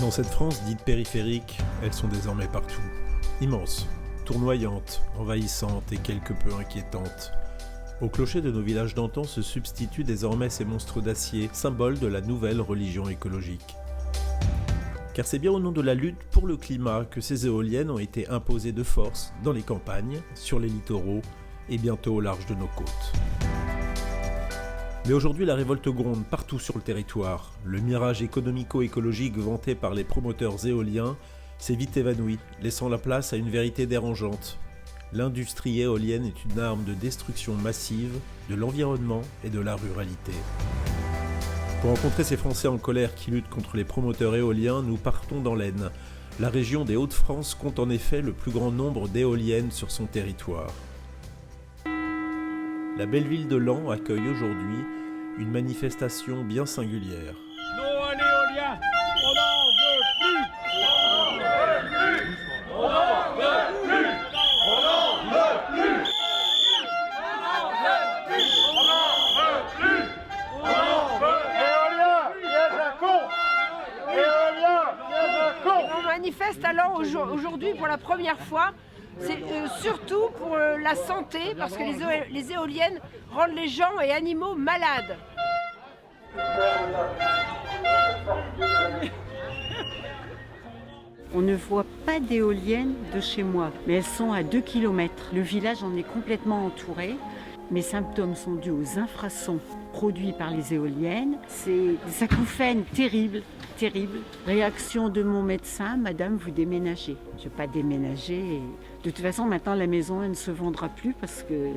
Dans cette France dite périphérique, elles sont désormais partout. Immenses, tournoyantes, envahissantes et quelque peu inquiétantes. Au clocher de nos villages d'antan se substituent désormais ces monstres d'acier, symboles de la nouvelle religion écologique. Car c'est bien au nom de la lutte pour le climat que ces éoliennes ont été imposées de force dans les campagnes, sur les littoraux et bientôt au large de nos côtes. Mais aujourd'hui, la révolte gronde partout sur le territoire. Le mirage économico-écologique vanté par les promoteurs éoliens s'est vite évanoui, laissant la place à une vérité dérangeante. L'industrie éolienne est une arme de destruction massive de l'environnement et de la ruralité. Pour rencontrer ces Français en colère qui luttent contre les promoteurs éoliens, nous partons dans l'Aisne. La région des Hauts-de-France compte en effet le plus grand nombre d'éoliennes sur son territoire. La belle ville de Laon accueille aujourd'hui une manifestation bien singulière. Non à l'éolien, on n'en veut plus. On n'en veut plus. On n'en veut plus. On n'en veut plus. On n'en veut plus. On n'en veut plus. Éolien, piège à con. Éolien, piège à con. On manifeste alors aujourd'hui pour la première fois. C'est surtout pour la santé, parce que les éoliennes rendent les gens et animaux malades. On ne voit pas d'éoliennes de chez moi, mais elles sont à 2 km. Le village en est complètement entouré. Mes symptômes sont dus aux infrasons produits par les éoliennes. C'est des acouphènes terribles. Réaction de mon médecin, madame, vous déménagez. Je ne vais pas déménager. De toute façon, maintenant, la maison, elle ne se vendra plus parce que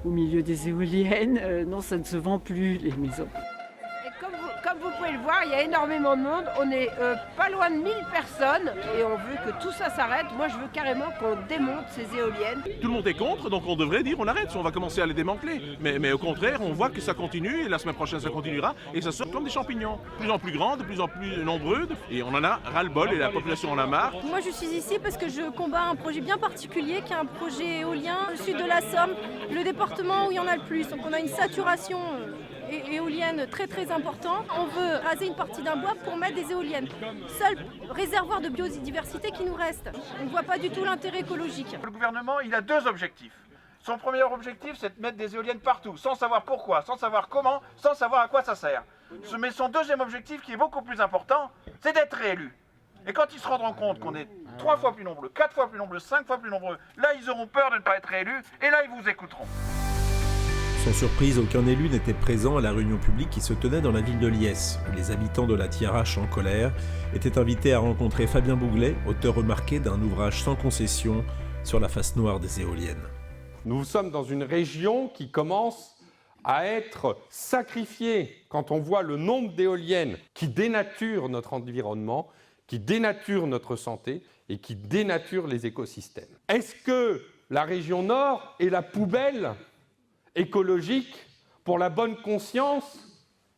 au milieu des éoliennes, non, ça ne se vend plus, les maisons. Comme vous pouvez le voir, il y a énormément de monde. On est pas loin de 1000 personnes et on veut que tout ça s'arrête. Moi, je veux carrément qu'on démonte ces éoliennes. Tout le monde est contre, donc on devrait dire on arrête, on va commencer à les démanteler. Mais au contraire, on voit que ça continue et la semaine prochaine ça continuera et ça sort comme des champignons. De plus en plus grands, de plus en plus nombreux et on en a ras-le-bol et la population en a marre. Moi, je suis ici parce que je combats un projet bien particulier qui est un projet éolien au sud de la Somme, le département où il y en a le plus. Donc on a une saturation éolienne très important. On veut raser une partie d'un bois pour mettre des éoliennes. Seul réservoir de biodiversité qui nous reste. On ne voit pas du tout l'intérêt écologique. Le gouvernement, il a deux objectifs. Son premier objectif, c'est de mettre des éoliennes partout, sans savoir pourquoi, sans savoir comment, sans savoir à quoi ça sert. Mais son deuxième objectif, qui est beaucoup plus important, c'est d'être réélu. Et quand ils se rendront compte qu'on est 3 fois plus nombreux, 4 fois plus nombreux, 5 fois plus nombreux, là, ils auront peur de ne pas être réélus, et là, ils vous écouteront. Sans surprise, aucun élu n'était présent à la réunion publique qui se tenait dans la ville de Liesse, où les habitants de la Thiérache en colère étaient invités à rencontrer Fabien Bouglet, auteur remarqué d'un ouvrage sans concession sur la face noire des éoliennes. Nous sommes dans une région qui commence à être sacrifiée quand on voit le nombre d'éoliennes qui dénaturent notre environnement, qui dénaturent notre santé et qui dénaturent les écosystèmes. Est-ce que la région Nord est la poubelle écologique pour la bonne conscience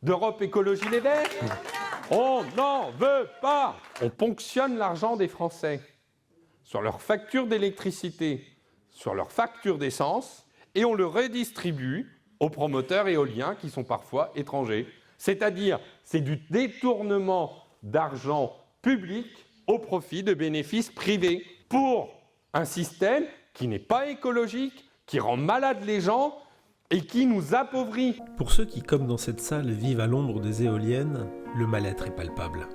d'Europe Écologie Les Verts? On n'en veut pas. On ponctionne l'argent des Français sur leurs factures d'électricité, sur leurs factures d'essence, et on le redistribue aux promoteurs éoliens qui sont parfois étrangers. C'est-à-dire, c'est du détournement d'argent public au profit de bénéfices privés pour un système qui n'est pas écologique, qui rend malade les gens et qui nous appauvrit. Pour ceux qui, comme dans cette salle, vivent à l'ombre des éoliennes, le mal-être est palpable.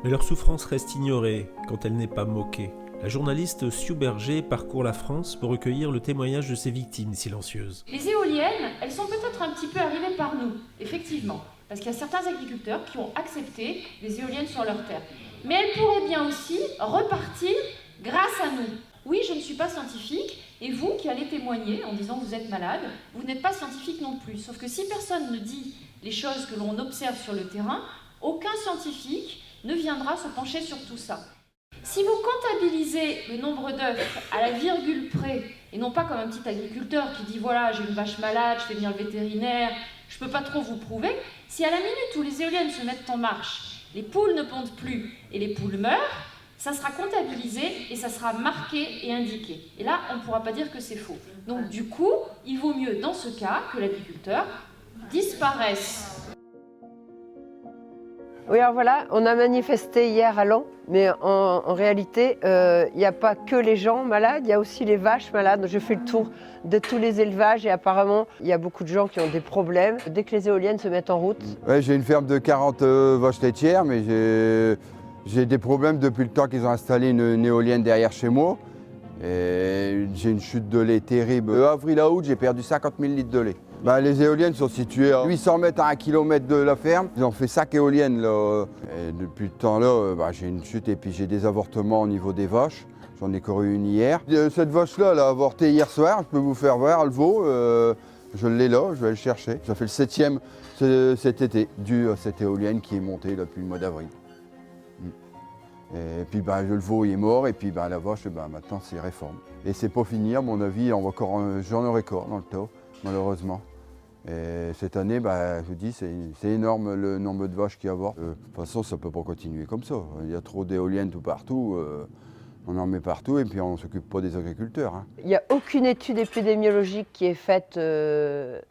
Mais leur souffrance reste ignorée quand elle n'est pas moquée. La journaliste Sue Berger parcourt la France pour recueillir le témoignage de ces victimes silencieuses. Les éoliennes, elles sont peut-être un petit peu arrivées par nous, effectivement, parce qu'il y a certains agriculteurs qui ont accepté des éoliennes sur leurs terres. Mais elles pourraient bien aussi repartir grâce à nous. Oui, je ne suis pas scientifique, et vous qui allez témoigner en disant que vous êtes malade, vous n'êtes pas scientifique non plus. Sauf que si personne ne dit les choses que l'on observe sur le terrain, aucun scientifique ne viendra se pencher sur tout ça. Si vous comptabilisez le nombre d'œufs à la virgule près, et non pas comme un petit agriculteur qui dit « voilà, j'ai une vache malade, je fais venir le vétérinaire, je ne peux pas trop vous prouver », si à la minute où les éoliennes se mettent en marche, les poules ne pondent plus et les poules meurent, ça sera comptabilisé et ça sera marqué et indiqué. Et là, on ne pourra pas dire que c'est faux. Donc du coup, il vaut mieux dans ce cas que l'agriculteur disparaisse. Oui, alors voilà, on a manifesté hier à Laon, mais en réalité, il n'y a pas que les gens malades, il y a aussi les vaches malades. Je fais le tour de tous les élevages et apparemment, il y a beaucoup de gens qui ont des problèmes. Dès que les éoliennes se mettent en route... Ouais, j'ai une ferme de 40 vaches laitières, mais j'ai des problèmes depuis le temps qu'ils ont installé une éolienne derrière chez moi. Et j'ai une chute de lait terrible. Avril à août, j'ai perdu 50 000 litres de lait. Les éoliennes sont situées à 800 mètres à 1 km de la ferme. Ils ont fait 5 éoliennes là. Et depuis le temps-là, j'ai une chute et puis j'ai des avortements au niveau des vaches. J'en ai corru une hier. Cette vache-là, elle a avorté hier soir. Je peux vous faire voir le veau. Je l'ai là, je vais le chercher. Ça fait le 7e cet été, dû à cette éolienne qui est montée là, depuis le mois d'avril. Et puis le veau il est mort et puis la vache maintenant c'est réforme. Et c'est pas fini à mon avis, j'en aurai encore dans le tas malheureusement. Et cette année, je vous dis, c'est énorme le nombre de vaches qu'il y a à avoir. De toute façon ça peut pas continuer comme ça. Il y a trop d'éoliennes tout partout, on en met partout et puis on ne s'occupe pas des agriculteurs. Hein. Il n'y a aucune étude épidémiologique qui est faite,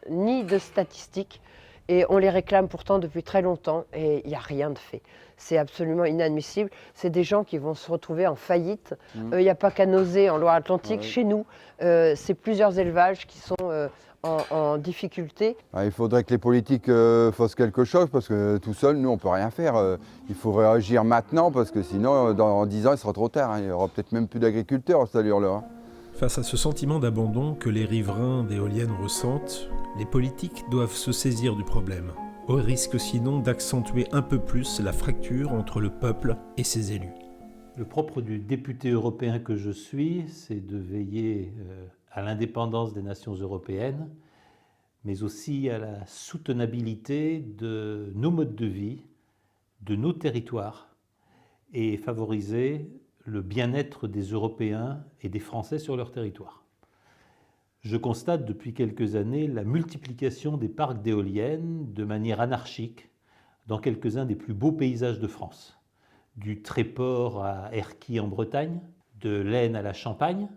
ni de statistiques. Et on les réclame pourtant depuis très longtemps et il n'y a rien de fait. C'est absolument inadmissible. C'est des gens qui vont se retrouver en faillite. Il n'y a pas qu'à Nauzé, en Loire-Atlantique. Chez nous, c'est plusieurs élevages qui sont en difficulté. Il faudrait que les politiques fassent quelque chose parce que tout seul, nous, on ne peut rien faire. Il faut réagir maintenant parce que sinon, dans 10 ans, il sera trop tard. Hein. Il n'y aura peut-être même plus d'agriculteurs à cette allure-là. Hein. Face à ce sentiment d'abandon que les riverains d'éoliennes ressentent, les politiques doivent se saisir du problème, au risque sinon d'accentuer un peu plus la fracture entre le peuple et ses élus. Le propre du député européen que je suis, c'est de veiller à l'indépendance des nations européennes, mais aussi à la soutenabilité de nos modes de vie, de nos territoires, et favoriser le bien-être des Européens et des Français sur leur territoire. Je constate depuis quelques années la multiplication des parcs d'éoliennes de manière anarchique dans quelques-uns des plus beaux paysages de France. Du Tréport à Erquy en Bretagne, de l'Aisne à la Champagne,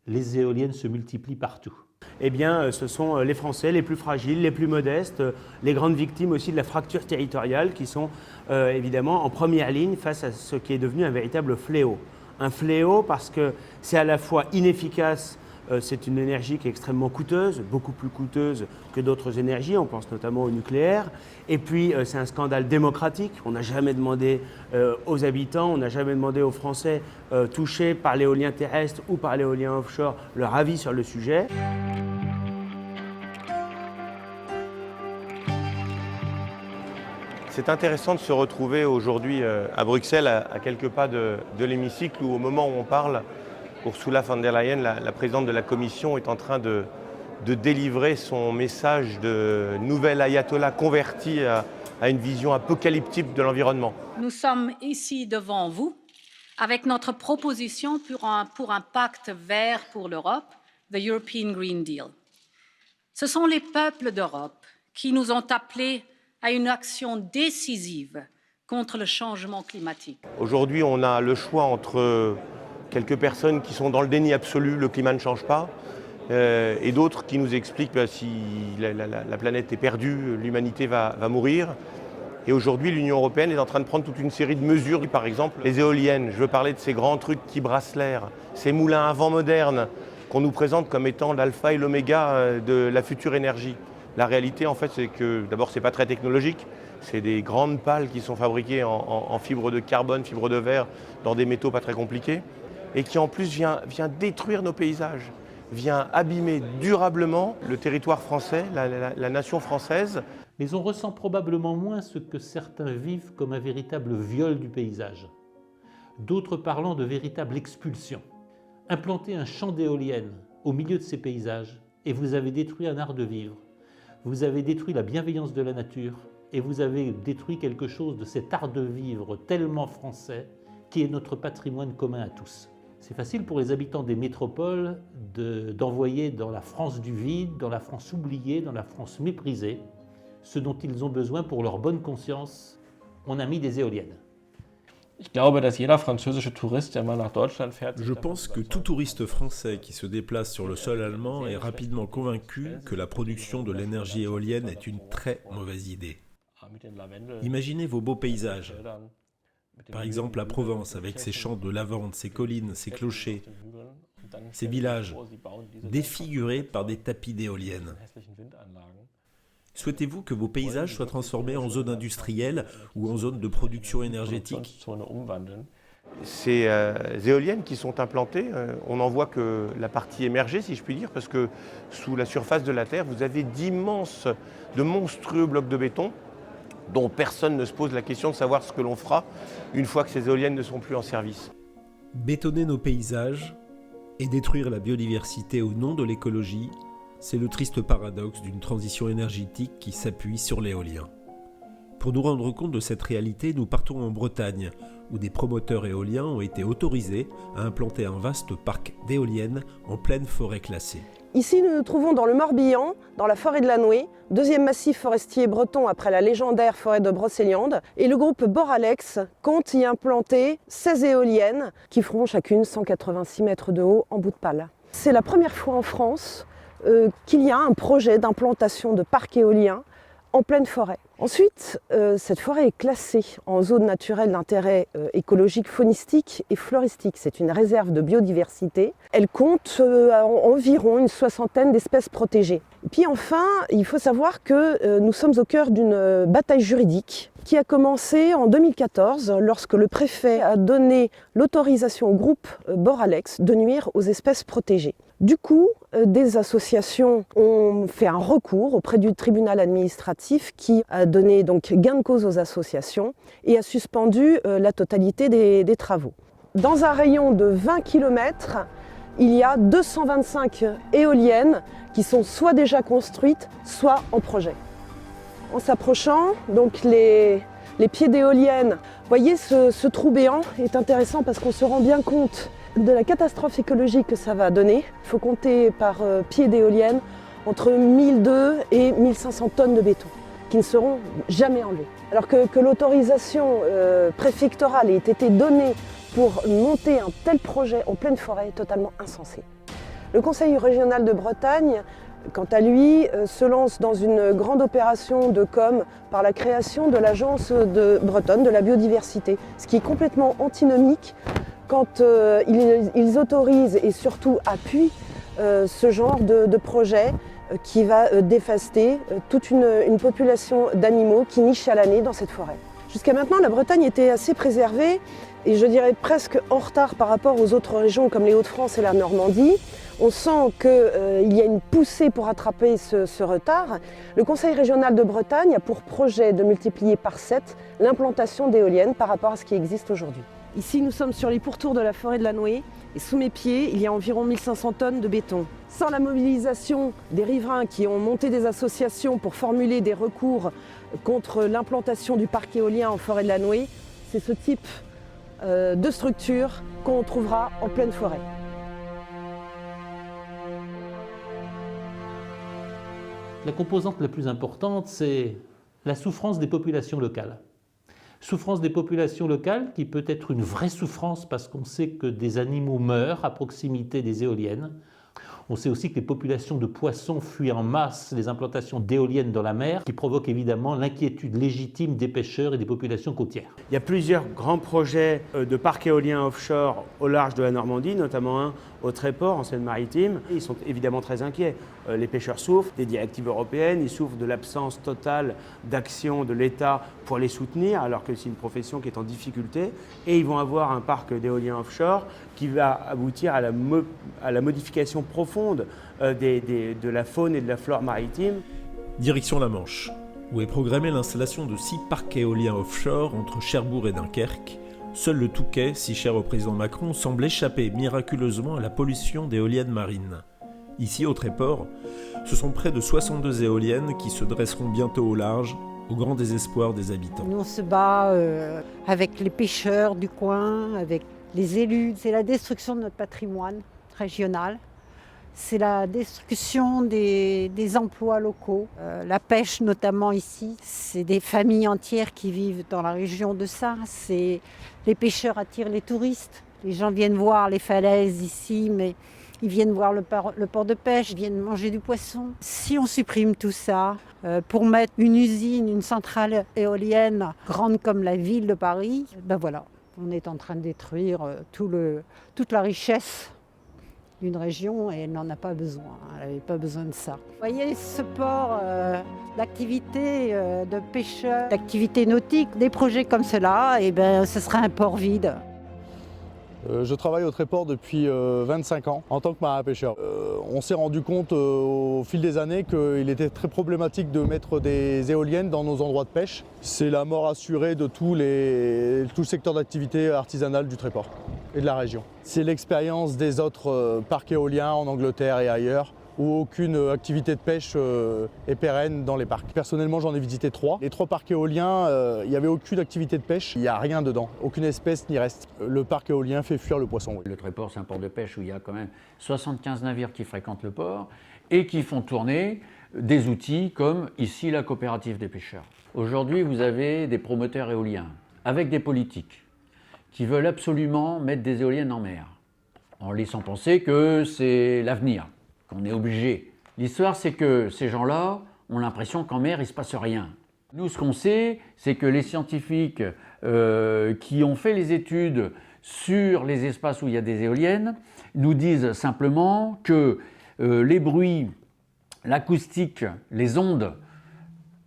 les éoliennes se multiplient partout. Eh bien, ce sont les Français les plus fragiles, les plus modestes, les grandes victimes aussi de la fracture territoriale qui sont évidemment en première ligne face à ce qui est devenu un véritable fléau. Un fléau parce que c'est à la fois inefficace, c'est une énergie qui est extrêmement coûteuse, beaucoup plus coûteuse que d'autres énergies, on pense notamment au nucléaire, et puis c'est un scandale démocratique, on n'a jamais demandé aux habitants, on n'a jamais demandé aux Français touchés par l'éolien terrestre ou par l'éolien offshore leur avis sur le sujet. C'est intéressant de se retrouver aujourd'hui à Bruxelles, à quelques pas de l'hémicycle, où au moment où on parle, Ursula von der Leyen, la présidente de la Commission, est en train de délivrer son message de nouvel ayatollah converti à une vision apocalyptique de l'environnement. Nous sommes ici devant vous avec notre proposition pour un pacte vert pour l'Europe, the European Green Deal. Ce sont les peuples d'Europe qui nous ont appelés à une action décisive contre le changement climatique. Aujourd'hui, on a le choix entre quelques personnes qui sont dans le déni absolu, le climat ne change pas, et d'autres qui nous expliquent que si la planète est perdue, l'humanité va mourir. Et aujourd'hui, l'Union européenne est en train de prendre toute une série de mesures, par exemple les éoliennes. Je veux parler de ces grands trucs qui brassent l'air, ces moulins à vent modernes qu'on nous présente comme étant l'alpha et l'oméga de la future énergie. La réalité, en fait, c'est que d'abord, ce n'est pas très technologique. C'est des grandes pales qui sont fabriquées en fibre de carbone, fibre de verre, dans des métaux pas très compliqués, et qui en plus vient détruire nos paysages, vient abîmer durablement le territoire français, la nation française. Mais on ressent probablement moins ce que certains vivent comme un véritable viol du paysage. D'autres parlant de véritable expulsion. Implanter un champ d'éoliennes au milieu de ces paysages, et vous avez détruit un art de vivre. Vous avez détruit la bienveillance de la nature et vous avez détruit quelque chose de cet art de vivre tellement français qui est notre patrimoine commun à tous. C'est facile pour les habitants des métropoles d'envoyer dans la France du vide, dans la France oubliée, dans la France méprisée, ce dont ils ont besoin pour leur bonne conscience. On a mis des éoliennes. Je pense que tout touriste français qui se déplace sur le sol allemand est rapidement convaincu que la production de l'énergie éolienne est une très mauvaise idée. Imaginez vos beaux paysages. Par exemple la Provence avec ses champs de lavande, ses collines, ses clochers, ces villages défigurés par des tapis d'éoliennes. Souhaitez-vous que vos paysages soient transformés en zones industrielles ou en zones de production énergétique ? Ces éoliennes qui sont implantées, on n'en voit que la partie émergée, si je puis dire, parce que sous la surface de la Terre, vous avez de monstrueux blocs de béton dont personne ne se pose la question de savoir ce que l'on fera une fois que ces éoliennes ne sont plus en service. Bétonner nos paysages et détruire la biodiversité au nom de l'écologie, c'est le triste paradoxe d'une transition énergétique qui s'appuie sur l'éolien. Pour nous rendre compte de cette réalité, nous partons en Bretagne, où des promoteurs éoliens ont été autorisés à implanter un vaste parc d'éoliennes en pleine forêt classée. Ici, nous nous trouvons dans le Morbihan, dans la forêt de la Nouée, deuxième massif forestier breton après la légendaire forêt de Brocéliande. Et le groupe Boralex compte y implanter 16 éoliennes qui feront chacune 186 mètres de haut en bout de pale. C'est la première fois en France qu'il y a un projet d'implantation de parc éolien en pleine forêt. Ensuite, cette forêt est classée en zone naturelle d'intérêt écologique, faunistique et floristique. C'est une réserve de biodiversité. Elle compte environ une 60aine d'espèces protégées. Et puis enfin, il faut savoir que nous sommes au cœur d'une bataille juridique qui a commencé en 2014 lorsque le préfet a donné l'autorisation au groupe Boralex de nuire aux espèces protégées. Du coup, des associations ont fait un recours auprès du tribunal administratif qui a donné donc gain de cause aux associations et a suspendu la totalité des travaux. Dans un rayon de 20 km, il y a 225 éoliennes qui sont soit déjà construites, soit en projet. En s'approchant, donc les pieds d'éoliennes, vous voyez ce trou béant est intéressant parce qu'on se rend bien compte de la catastrophe écologique que ça va donner. Il faut compter par pied d'éolienne entre 1200 et 1500 tonnes de béton qui ne seront jamais enlevées. Alors que l'autorisation préfectorale ait été donnée pour monter un tel projet en pleine forêt est totalement insensé. Le Conseil régional de Bretagne, quant à lui, se lance dans une grande opération de com par la création de l'agence bretonne de la biodiversité, ce qui est complètement antinomique quand ils autorisent et surtout appuient ce genre de projet qui va dévaster toute une population d'animaux qui nichent à l'année dans cette forêt. Jusqu'à maintenant, la Bretagne était assez préservée et je dirais presque en retard par rapport aux autres régions comme les Hauts-de-France et la Normandie. On sent qu'il y a une poussée pour rattraper ce retard. Le Conseil régional de Bretagne a pour projet de multiplier par 7 l'implantation d'éoliennes par rapport à ce qui existe aujourd'hui. Ici, nous sommes sur les pourtours de la forêt de la Nouée et sous mes pieds, il y a environ 1500 tonnes de béton. Sans la mobilisation des riverains qui ont monté des associations pour formuler des recours contre l'implantation du parc éolien en forêt de la Nouée, c'est ce type de structure qu'on trouvera en pleine forêt. La composante la plus importante, c'est la souffrance des populations locales. Souffrance des populations locales qui peut être une vraie souffrance parce qu'on sait que des animaux meurent à proximité des éoliennes. On sait aussi que les populations de poissons fuient en masse les implantations d'éoliennes dans la mer qui provoquent évidemment l'inquiétude légitime des pêcheurs et des populations côtières. Il y a plusieurs grands projets de parcs éoliens offshore au large de la Normandie, notamment un au Tréport en Seine-Maritime. Ils sont évidemment très inquiets. Les pêcheurs souffrent des directives européennes, ils souffrent de l'absence totale d'action de l'État pour les soutenir, alors que c'est une profession qui est en difficulté. Et ils vont avoir un parc d'éoliens offshore qui va aboutir à la modification profonde de la faune et de la flore maritime. Direction la Manche, où est programmée l'installation de 6 parcs éoliens offshore entre Cherbourg et Dunkerque. Seul le Touquet, si cher au président Macron, semble échapper miraculeusement à la pollution d'éoliennes marines. Ici, au Tréport, ce sont près de 62 éoliennes qui se dresseront bientôt au large, au grand désespoir des habitants. Nous, on se bat avec les pêcheurs du coin, avec les élus. C'est la destruction de notre patrimoine régional. C'est la destruction des emplois locaux. La pêche, notamment ici, c'est des familles entières qui vivent dans la région de ça. Les pêcheurs attirent les touristes. Les gens viennent voir les falaises ici, mais Ils viennent voir le port de pêche, ils viennent manger du poisson. Si on supprime tout ça pour mettre une usine, une centrale éolienne grande comme la ville de Paris, ben voilà, on est en train de détruire toute la richesse d'une région et elle n'en a pas besoin. Elle n'avait pas besoin de ça. Vous voyez, ce port d'activité de pêcheurs, d'activité nautique, des projets comme cela, et ben, ce serait un port vide. Je travaille au Tréport depuis 25 ans en tant que marin-pêcheur. On s'est rendu compte au fil des années qu'il était très problématique de mettre des éoliennes dans nos endroits de pêche. C'est la mort assurée de tout le secteur d'activité artisanale du Tréport et de la région. C'est l'expérience des autres parcs éoliens en Angleterre et ailleurs, où aucune activité de pêche est pérenne dans les parcs. Personnellement, j'en ai visité 3. Les 3 parcs éoliens, il n'y avait aucune activité de pêche, il n'y a rien dedans, aucune espèce n'y reste. Le parc éolien fait fuir le poisson. Le Tréport, c'est un port de pêche où il y a quand même 75 navires qui fréquentent le port et qui font tourner des outils comme ici la coopérative des pêcheurs. Aujourd'hui, vous avez des promoteurs éoliens avec des politiques qui veulent absolument mettre des éoliennes en mer, en laissant penser que c'est l'avenir. On est obligé. L'histoire, c'est que ces gens-là ont l'impression qu'en mer, il ne se passe rien. Nous, ce qu'on sait, c'est que les scientifiques qui ont fait les études sur les espaces où il y a des éoliennes nous disent simplement que les bruits, l'acoustique, les ondes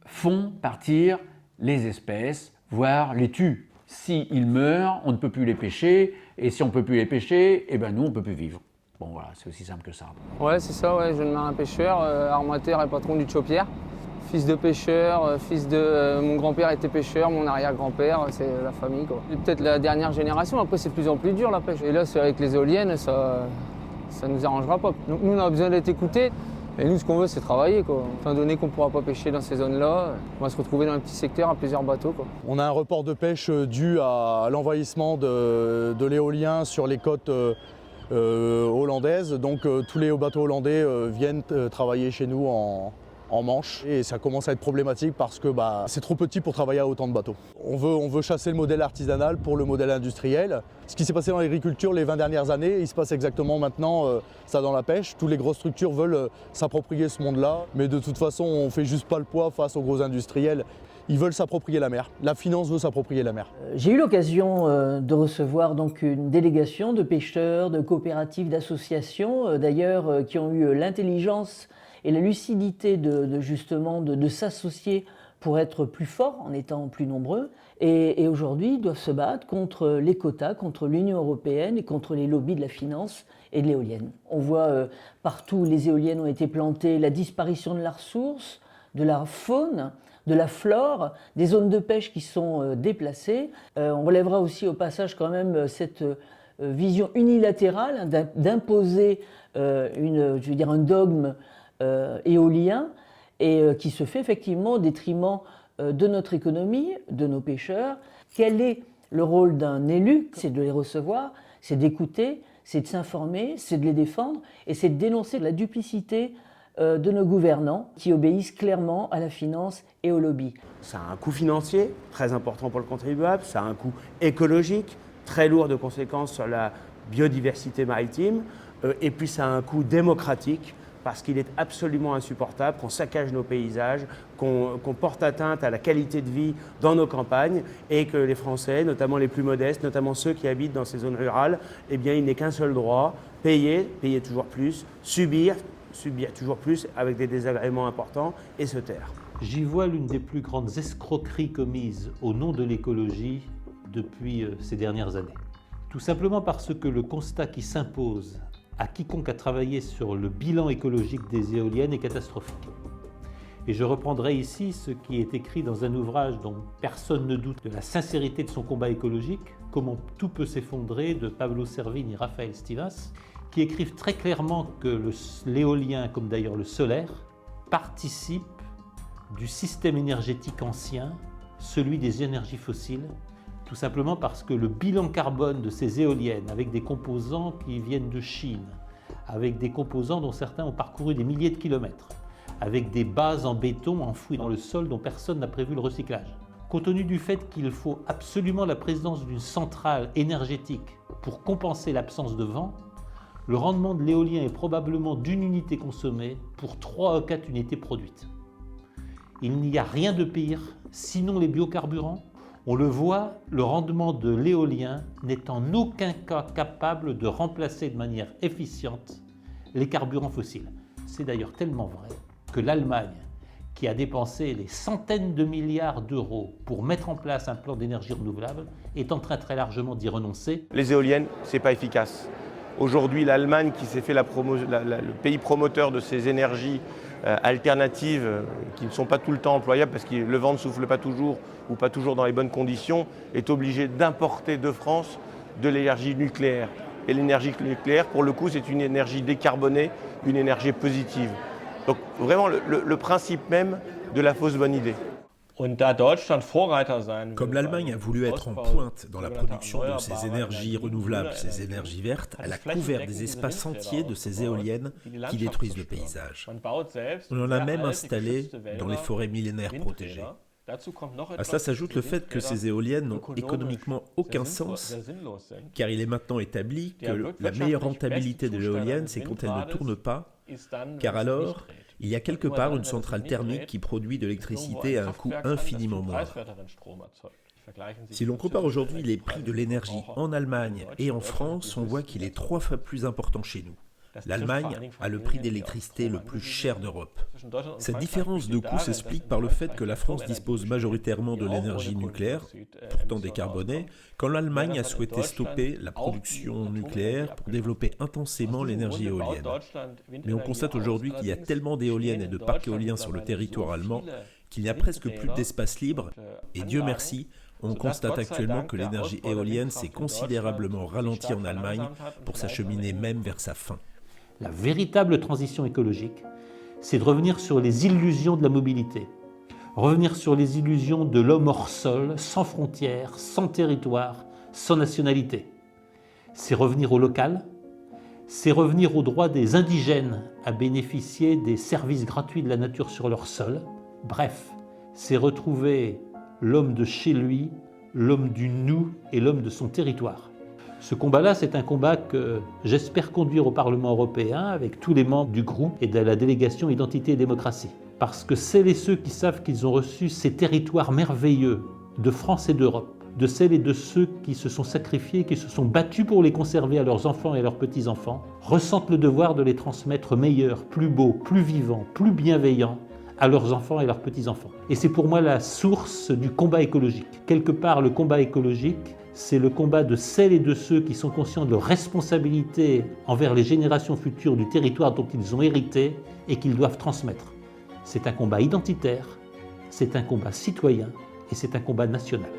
font partir les espèces, voire les tuent. S'ils meurent, on ne peut plus les pêcher, et si on ne peut plus les pêcher, eh ben nous, on ne peut plus vivre. Bon voilà, c'est aussi simple que ça. Ouais, c'est ça, ouais, jeune marin pêcheur, armateur et patron du Chopière. Fils de pêcheur, fils de... mon grand-père était pêcheur, mon arrière-grand-père, c'est la famille, quoi. Peut-être la dernière génération, après c'est de plus en plus dur la pêche. Et là, c'est avec les éoliennes, ça nous arrangera pas. Donc nous, on a besoin d'être écoutés. Et nous, ce qu'on veut, c'est travailler, quoi. Étant donné qu'on ne pourra pas pêcher dans ces zones-là, on va se retrouver dans un petit secteur à plusieurs bateaux, quoi. On a un report de pêche dû à l'envahissement de l'éolien sur les côtes hollandaise, donc tous les bateaux hollandais viennent travailler chez nous en Manche et ça commence à être problématique parce que c'est trop petit pour travailler à autant de bateaux. On veut chasser le modèle artisanal pour le modèle industriel. Ce qui s'est passé dans l'agriculture les 20 dernières années, il se passe exactement maintenant ça dans la pêche. Toutes les grosses structures veulent s'approprier ce monde-là, mais de toute façon on fait juste pas le poids face aux gros industriels. Ils veulent s'approprier la mer. La finance veut s'approprier la mer. J'ai eu l'occasion de recevoir donc une délégation de pêcheurs, de coopératives, d'associations, d'ailleurs, qui ont eu l'intelligence et la lucidité de s'associer pour être plus forts en étant plus nombreux. Et aujourd'hui, ils doivent se battre contre les quotas, contre l'Union européenne et contre les lobbies de la finance et de l'éolienne. On voit partout où les éoliennes ont été plantées, la disparition de la ressource, de la faune, de la flore, des zones de pêche qui sont déplacées. On relèvera aussi au passage quand même cette vision unilatérale d'imposer un dogme éolien et qui se fait effectivement au détriment de notre économie, de nos pêcheurs. Quel est le rôle d'un élu? C'est de les recevoir, c'est d'écouter, c'est de s'informer, c'est de les défendre et c'est de dénoncer la duplicité de nos gouvernants qui obéissent clairement à la finance et au lobby. Ça a un coût financier très important pour le contribuable, ça a un coût écologique très lourd de conséquences sur la biodiversité maritime et puis ça a un coût démocratique parce qu'il est absolument insupportable qu'on saccage nos paysages, qu'on porte atteinte à la qualité de vie dans nos campagnes et que les Français, notamment les plus modestes, notamment ceux qui habitent dans ces zones rurales, eh bien, il n'est qu'un seul droit, payer toujours plus, subir toujours plus avec des désagréments importants et se taire. J'y vois l'une des plus grandes escroqueries commises au nom de l'écologie depuis ces dernières années. Tout simplement parce que le constat qui s'impose à quiconque a travaillé sur le bilan écologique des éoliennes est catastrophique. Et je reprendrai ici ce qui est écrit dans un ouvrage dont personne ne doute de la sincérité de son combat écologique, Comment tout peut s'effondrer, de Pablo Servigne et Raphaël Stivas, qui écrivent très clairement que l'éolien, comme d'ailleurs le solaire, participe du système énergétique ancien, celui des énergies fossiles, tout simplement parce que le bilan carbone de ces éoliennes, avec des composants qui viennent de Chine, avec des composants dont certains ont parcouru des milliers de kilomètres, avec des bases en béton enfouies dans le sol dont personne n'a prévu le recyclage. Compte tenu du fait qu'il faut absolument la présence d'une centrale énergétique pour compenser l'absence de vent, le rendement de l'éolien est probablement d'une unité consommée pour 3 à 4 unités produites. Il n'y a rien de pire, sinon les biocarburants. On le voit, le rendement de l'éolien n'est en aucun cas capable de remplacer de manière efficiente les carburants fossiles. C'est d'ailleurs tellement vrai que l'Allemagne, qui a dépensé des centaines de milliards d'euros pour mettre en place un plan d'énergie renouvelable, est en train très largement d'y renoncer. Les éoliennes, c'est pas efficace. Aujourd'hui, l'Allemagne, qui s'est fait le pays promoteur de ces énergies alternatives qui ne sont pas tout le temps employables parce que le vent ne souffle pas toujours ou pas toujours dans les bonnes conditions, est obligée d'importer de France de l'énergie nucléaire. Et l'énergie nucléaire, pour le coup, c'est une énergie décarbonée, une énergie positive. Donc vraiment le principe même de la fausse bonne idée. Comme l'Allemagne a voulu être en pointe dans la production de ces énergies renouvelables, ces énergies vertes, elle a couvert des espaces entiers de ces éoliennes qui détruisent le paysage. On en a même installé dans les forêts millénaires protégées. À cela s'ajoute le fait que ces éoliennes n'ont économiquement aucun sens, car il est maintenant établi que la meilleure rentabilité de l'éolienne, c'est quand elle ne tourne pas, car alors, il y a quelque part une centrale thermique qui produit de l'électricité à un coût infiniment moindre. Si l'on compare aujourd'hui les prix de l'énergie en Allemagne et en France, on voit qu'il est 3 fois plus important chez nous. L'Allemagne a le prix d'électricité le plus cher d'Europe. Cette différence de coût s'explique par le fait que la France dispose majoritairement de l'énergie nucléaire, pourtant décarbonée, quand l'Allemagne a souhaité stopper la production nucléaire pour développer intensément l'énergie éolienne. Mais on constate aujourd'hui qu'il y a tellement d'éoliennes et de parcs éoliens sur le territoire allemand qu'il n'y a presque plus d'espace libre, et Dieu merci, on constate actuellement que l'énergie éolienne s'est considérablement ralentie en Allemagne pour s'acheminer même vers sa fin. La véritable transition écologique, c'est de revenir sur les illusions de la mobilité, revenir sur les illusions de l'homme hors sol, sans frontières, sans territoire, sans nationalité. C'est revenir au local, c'est revenir au droit des indigènes à bénéficier des services gratuits de la nature sur leur sol. Bref, c'est retrouver l'homme de chez lui, l'homme du nous et l'homme de son territoire. Ce combat-là, c'est un combat que j'espère conduire au Parlement européen avec tous les membres du groupe et de la délégation Identité et Démocratie. Parce que celles et ceux qui savent qu'ils ont reçu ces territoires merveilleux de France et d'Europe, de celles et de ceux qui se sont sacrifiés, qui se sont battus pour les conserver à leurs enfants et à leurs petits-enfants, ressentent le devoir de les transmettre meilleurs, plus beaux, plus vivants, plus bienveillants à leurs enfants et leurs petits-enfants. Et c'est pour moi la source du combat écologique. Quelque part, le combat écologique, c'est le combat de celles et de ceux qui sont conscients de leur responsabilité envers les générations futures du territoire dont ils ont hérité et qu'ils doivent transmettre. C'est un combat identitaire, c'est un combat citoyen et c'est un combat national.